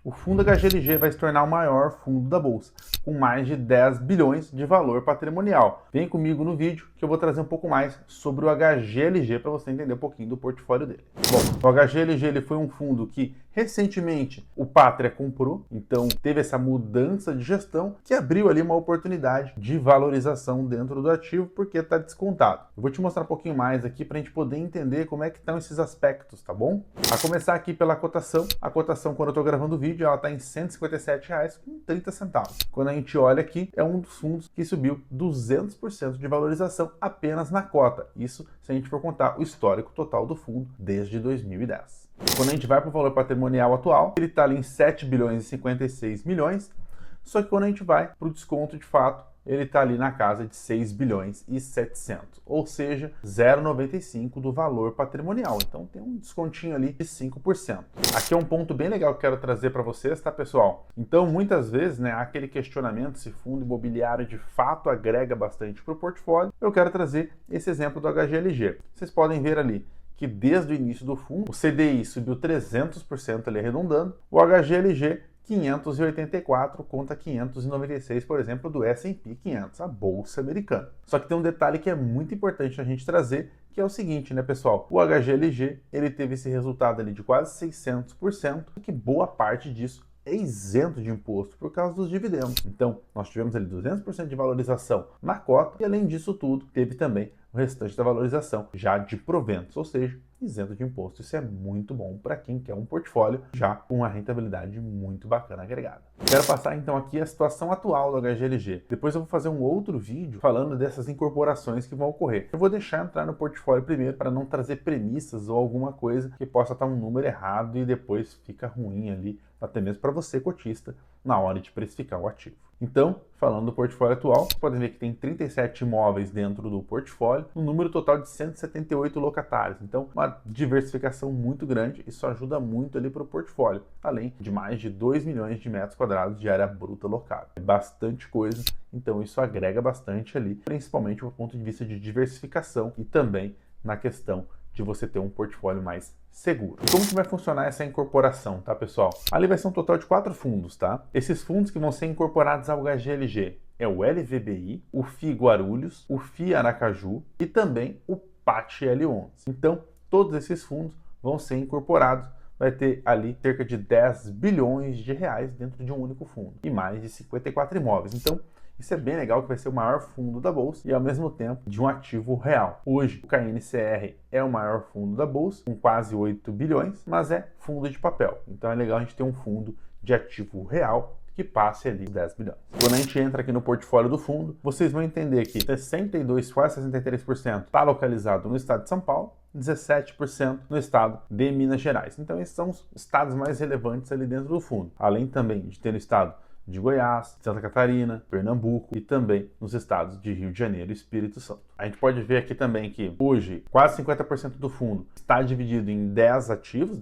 o fundo HGLG vai se tornar o maior fundo da bolsa, com mais de 10 bilhões de valor patrimonial. Vem comigo no vídeo que eu vou trazer um pouco mais sobre o HGLG para você entender um pouquinho do portfólio dele. Bom, o HGLG ele foi um fundo que recentemente o Patria comprou, então teve essa mudança de gestão que abriu ali uma oportunidade de valorização dentro do ativo porque está descontado. Eu vou te mostrar um pouquinho mais aqui para a gente poder entender como é que estão esses aspectos, tá bom? A começar aqui pela cotação. A cotação, quando eu estou gravando o vídeo, ela está em R$ 157,30. Quando a gente olha aqui, é um dos fundos que subiu 200% de valorização apenas na cota. Isso se a gente for contar o histórico total do fundo desde 2010. Quando a gente vai para o valor patrimonial atual, ele está ali em 7 bilhões e 56 milhões, só que quando a gente vai para o desconto de fato, ele está ali na casa de 6 bilhões e 700, ou seja, 0,95 do valor patrimonial. Então tem um descontinho ali de 5%. Aqui é um ponto bem legal que eu quero trazer para vocês, tá, pessoal? Então, muitas vezes, né, há aquele questionamento se fundo imobiliário de fato agrega bastante para o portfólio. Eu quero trazer esse exemplo do HGLG. Vocês podem ver ali que desde o início do fundo, o CDI subiu 300% ali arredondando, o HGLG 584 contra 596, por exemplo, do S&P 500, a bolsa americana. Só que tem um detalhe que é muito importante a gente trazer, que é o seguinte, né, pessoal? O HGLG, ele teve esse resultado ali de quase 600%, que boa parte disso é isento de imposto por causa dos dividendos. Então, nós tivemos ali 200% de valorização na cota e, além disso tudo, teve também o restante da valorização já de proventos, ou seja, isento de imposto. Isso é muito bom para quem quer um portfólio já com uma rentabilidade muito bacana agregada. Quero passar então aqui a situação atual do HGLG. Depois eu vou fazer um outro vídeo falando dessas incorporações que vão ocorrer. Eu vou deixar entrar no portfólio primeiro para não trazer premissas ou alguma coisa que possa estar um número errado e depois fica ruim ali, até mesmo para você cotista, na hora de precificar o ativo. Então, falando do portfólio atual, vocês podem ver que tem 37 imóveis dentro do portfólio, um número total de 178 locatários. Então, uma diversificação muito grande, isso ajuda muito ali para o portfólio, além de mais de 2 milhões de metros quadrados de área bruta locada. É bastante coisa, então isso agrega bastante ali, principalmente do ponto de vista de diversificação e também na questão de você ter um portfólio mais seguro. Como que vai funcionar essa incorporação, tá, pessoal? Ali vai ser um total de 4 fundos, tá? Esses fundos que vão ser incorporados ao HGLG é o LVBI, o FI Guarulhos, o FI Aracaju e também o PAT L11. Então, todos esses fundos vão ser incorporados. Vai ter ali cerca de 10 bilhões de reais dentro de um único fundo e mais de 54 imóveis. Então, isso é bem legal, que vai ser o maior fundo da bolsa e, ao mesmo tempo, de um ativo real. Hoje, o KNCR é o maior fundo da bolsa, com quase 8 bilhões, mas é fundo de papel. Então, é legal a gente ter um fundo de ativo real que passe ali 10 bilhões. Quando a gente entra aqui no portfólio do fundo, vocês vão entender que 62, quase 63% está localizado no estado de São Paulo, 17% no estado de Minas Gerais. Então, esses são os estados mais relevantes ali dentro do fundo. Além também de ter no estado de Goiás, Santa Catarina, Pernambuco e também nos estados de Rio de Janeiro e Espírito Santo. A gente pode ver aqui também que hoje quase 50% do fundo está dividido em 10 ativos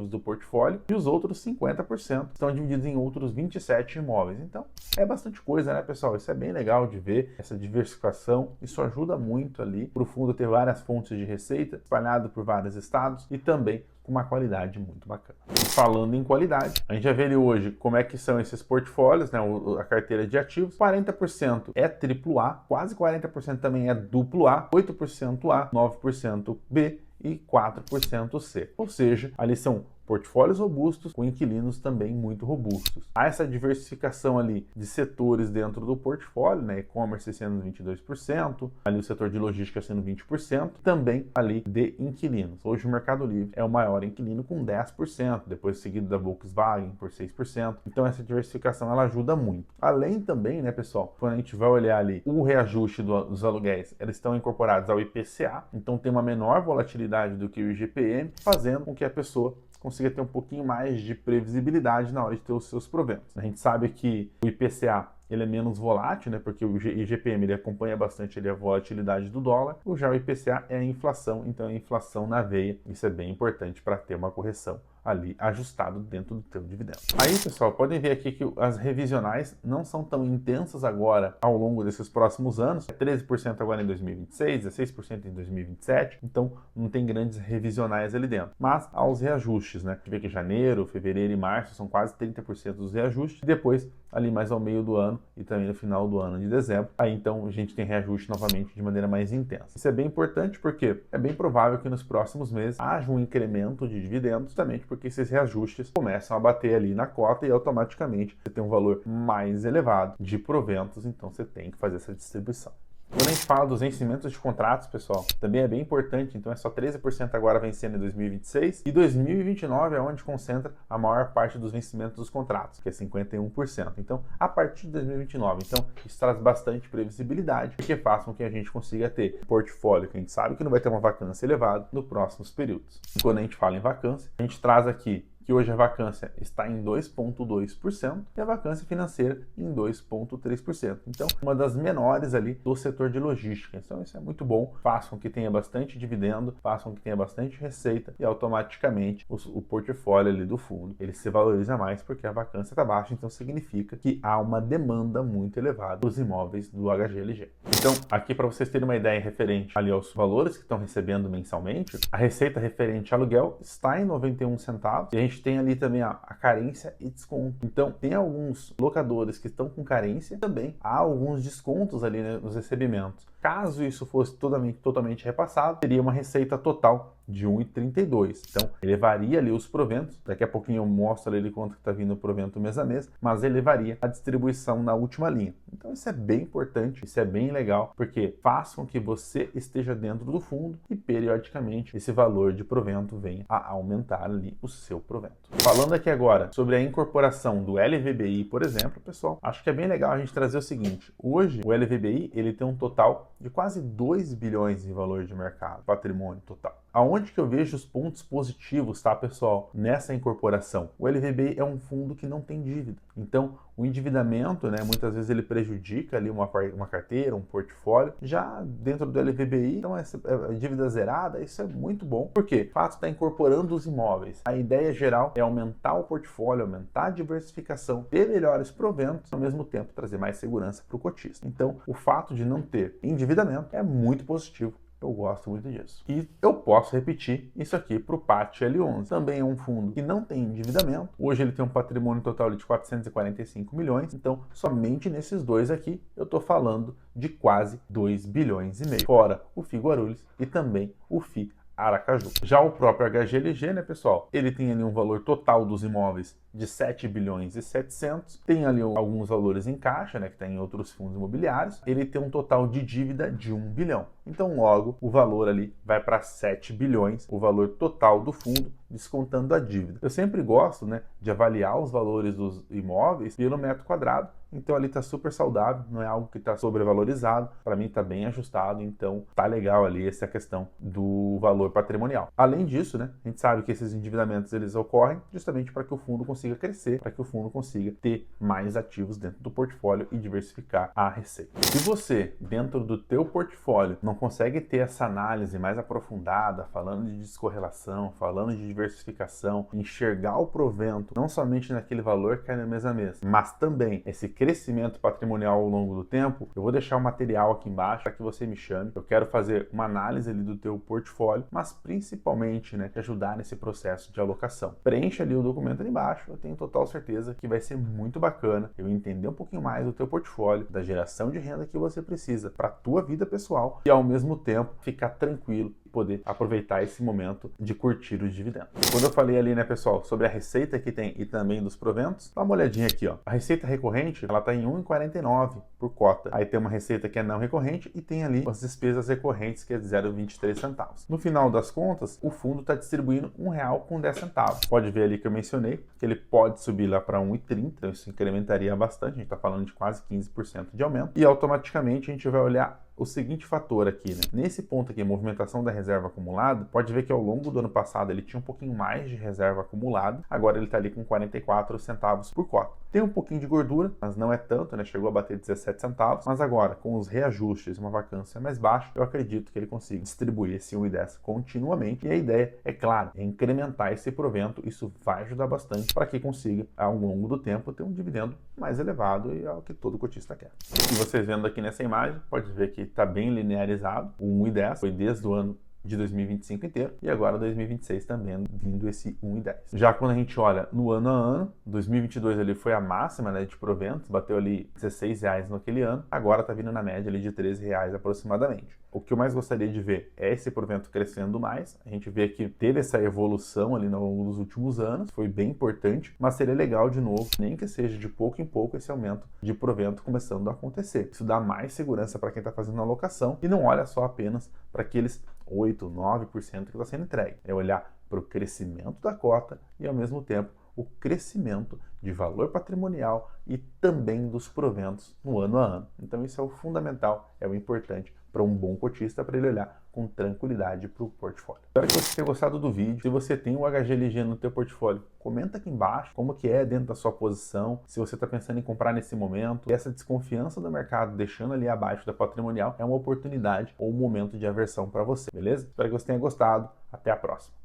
do portfólio, e os outros 50% estão divididos em outros 27 imóveis. Então é bastante coisa, né, pessoal? Isso é bem legal de ver, essa diversificação. Isso ajuda muito ali para o fundo ter várias fontes de receita espalhado por vários estados e também com uma qualidade muito bacana. Falando em qualidade, a gente já vê ali hoje como é que são esses portfólios, né, a carteira de ativos. 40% é AAA, quase 40% também é AA, 8% A, 9% B e 4% C. Ou seja, ali são portfólios robustos com inquilinos também muito robustos. Há essa diversificação ali de setores dentro do portfólio, né? E-commerce sendo 22%, ali o setor de logística sendo 20%, também ali de inquilinos. Hoje o Mercado Livre é o maior inquilino com 10%, depois seguido da Volkswagen por 6%. Então essa diversificação ela ajuda muito. Além também, né, pessoal, quando a gente vai olhar ali o reajuste dos aluguéis, eles estão incorporados ao IPCA, então tem uma menor volatilidade do que o IGPM, fazendo com que a pessoa consiga ter um pouquinho mais de previsibilidade na hora de ter os seus proventos. A gente sabe que o IPCA ele é menos volátil, né, porque o IGPM ele acompanha bastante ali a volatilidade do dólar. Já o IPCA é a inflação, então é a inflação na veia. Isso é bem importante para ter uma correção ali ajustado dentro do teu dividendo. Aí, pessoal, podem ver aqui que as revisionais não são tão intensas agora ao longo desses próximos anos. É 13% agora em 2026, 16% em 2027, então não tem grandes revisionais ali dentro. Mas há os reajustes, né? A gente vê que janeiro, fevereiro e março são quase 30% dos reajustes, e depois ali mais ao meio do ano e também no final do ano de dezembro, aí então a gente tem reajuste novamente de maneira mais intensa. Isso é bem importante porque é bem provável que nos próximos meses haja um incremento de dividendos, justamente porque esses reajustes começam a bater ali na cota e automaticamente você tem um valor mais elevado de proventos, então você tem que fazer essa distribuição. Quando a gente fala dos vencimentos de contratos, pessoal, também é bem importante, então é só 13% agora vencendo em 2026 e 2029 é onde concentra a maior parte dos vencimentos dos contratos, que é 51%. Então, a partir de 2029, então isso traz bastante previsibilidade, porque faz com que a gente consiga ter portfólio que a gente sabe que não vai ter uma vacância elevada nos próximos períodos. E quando a gente fala em vacância, a gente traz aqui que hoje a vacância está em 2,2% e a vacância financeira em 2,3%. Então, uma das menores ali do setor de logística. Então, isso é muito bom. Faça com que tenha bastante dividendo, faça com que tenha bastante receita e automaticamente o portfólio ali do fundo, ele se valoriza mais porque a vacância está baixa, então significa que há uma demanda muito elevada dos imóveis do HGLG. Então, aqui para vocês terem uma ideia referente ali aos valores que estão recebendo mensalmente, a receita referente a aluguel está em 91 centavos e a gente tem ali também a carência e desconto. Então, tem alguns locadores que estão com carência, também há alguns descontos ali, né, nos recebimentos. Caso isso fosse totalmente repassado, teria uma receita total de 1,32. Então, elevaria ali os proventos. Daqui a pouquinho eu mostro ali quanto que está vindo o provento mês a mês, mas elevaria a distribuição na última linha. Então, isso é bem importante, isso é bem legal, porque faz com que você esteja dentro do fundo e, periodicamente, esse valor de provento venha a aumentar ali o seu provento. Falando aqui agora sobre a incorporação do LVBI, por exemplo, pessoal, acho que é bem legal a gente trazer o seguinte. Hoje, o LVBI, ele tem um total de quase 2 bilhões em valor de mercado, patrimônio total. Aonde que eu vejo os pontos positivos, tá, pessoal, nessa incorporação? O LVBI é um fundo que não tem dívida. Então, o endividamento, né, muitas vezes ele prejudica ali uma carteira, um portfólio. Já dentro do LVBI, então essa dívida zerada, isso é muito bom. Por quê? O fato está incorporando os imóveis. A ideia geral é aumentar o portfólio, aumentar a diversificação, ter melhores proventos, ao mesmo tempo trazer mais segurança para o cotista. Então, o fato de não ter endividamento é muito positivo. Eu gosto muito disso. E eu posso repetir isso aqui para o PAT L11. Também é um fundo que não tem endividamento. Hoje ele tem um patrimônio total de 445 milhões. Então, somente nesses dois aqui, eu estou falando de quase 2 bilhões e meio. Fora o FI Guarulhos e também o FI Aracaju. Já o próprio HGLG, né, pessoal? Ele tem ali um valor total dos imóveis de 7 bilhões e 700. Tem ali alguns valores em caixa, né, que está em outros fundos imobiliários. Ele tem um total de dívida de 1 bilhão. Então, logo, o valor ali vai para 7 bilhões, o valor total do fundo, descontando a dívida. Eu sempre gosto, né, de avaliar os valores dos imóveis pelo metro quadrado. Então ali está super saudável, não é algo que está sobrevalorizado, para mim está bem ajustado, então tá legal ali essa questão do valor patrimonial. Além disso, né, a gente sabe que esses endividamentos eles ocorrem justamente para que o fundo consiga crescer, para que o fundo consiga ter mais ativos dentro do portfólio e diversificar a receita. Se você, dentro do teu portfólio, não consegue ter essa análise mais aprofundada, falando de descorrelação, falando de diversificação, enxergar o provento, não somente naquele valor que cai no mês a mês, mas também esse crescimento patrimonial ao longo do tempo, eu vou deixar o material aqui embaixo para que você me chame. Eu quero fazer uma análise ali do teu portfólio, mas principalmente, né, te ajudar nesse processo de alocação. Preencha ali o documento ali embaixo, eu tenho total certeza que vai ser muito bacana eu entender um pouquinho mais do teu portfólio, da geração de renda que você precisa para a tua vida pessoal e ao mesmo tempo ficar tranquilo e poder aproveitar esse momento de curtir os dividendos. Quando eu falei ali, né, pessoal, sobre a receita que tem e também dos proventos, dá uma olhadinha aqui, ó. A receita recorrente, ela tá em 1,49 por cota. Aí tem uma receita que é não recorrente e tem ali as despesas recorrentes, que é de 0,23 centavos. No final das contas, o fundo está distribuindo R$1,10. Pode ver ali que eu mencionei que ele pode subir lá para 1,30, então isso incrementaria bastante, a gente está falando de quase 15% de aumento, e automaticamente a gente vai olhar o seguinte fator aqui, né? Nesse ponto aqui, movimentação da reserva acumulada, pode ver que ao longo do ano passado ele tinha um pouquinho mais de reserva acumulada, agora ele está ali com 44 centavos por cota. Tem um pouquinho de gordura, mas não é tanto, né? Chegou a bater 17 centavos, mas agora, com os reajustes e uma vacância mais baixa, eu acredito que ele consiga distribuir esse 1,10 continuamente. E a ideia, é claro, é incrementar esse provento. Isso vai ajudar bastante para que consiga, ao longo do tempo, ter um dividendo mais elevado e é o que todo cotista quer. E vocês vendo aqui nessa imagem, pode ver que está bem linearizado. O 1,10 foi desde o ano de 2025 inteiro, e agora 2026 também vindo esse 1,10. Já quando a gente olha no ano a ano, 2022 ali foi a máxima, né, de proventos, bateu ali R$16 naquele ano, agora está vindo na média ali de R$13 aproximadamente. O que eu mais gostaria de ver é esse provento crescendo mais. A gente vê que teve essa evolução ali ao longo dos últimos anos, foi bem importante, mas seria legal de novo, nem que seja de pouco em pouco, esse aumento de provento começando a acontecer. Isso dá mais segurança para quem está fazendo a alocação e não olha só apenas para aqueles 8, 9% que está sendo entregue. É olhar para o crescimento da cota e, ao mesmo tempo, o crescimento de valor patrimonial e também dos proventos no ano a ano. Então isso é o fundamental, é o importante para um bom cotista, para ele olhar com tranquilidade para o portfólio. Espero que você tenha gostado do vídeo. Se você tem o HGLG no teu portfólio, comenta aqui embaixo como que é dentro da sua posição, se você está pensando em comprar nesse momento. E essa desconfiança do mercado deixando ali abaixo da patrimonial é uma oportunidade ou um momento de aversão para você, beleza? Espero que você tenha gostado. Até a próxima.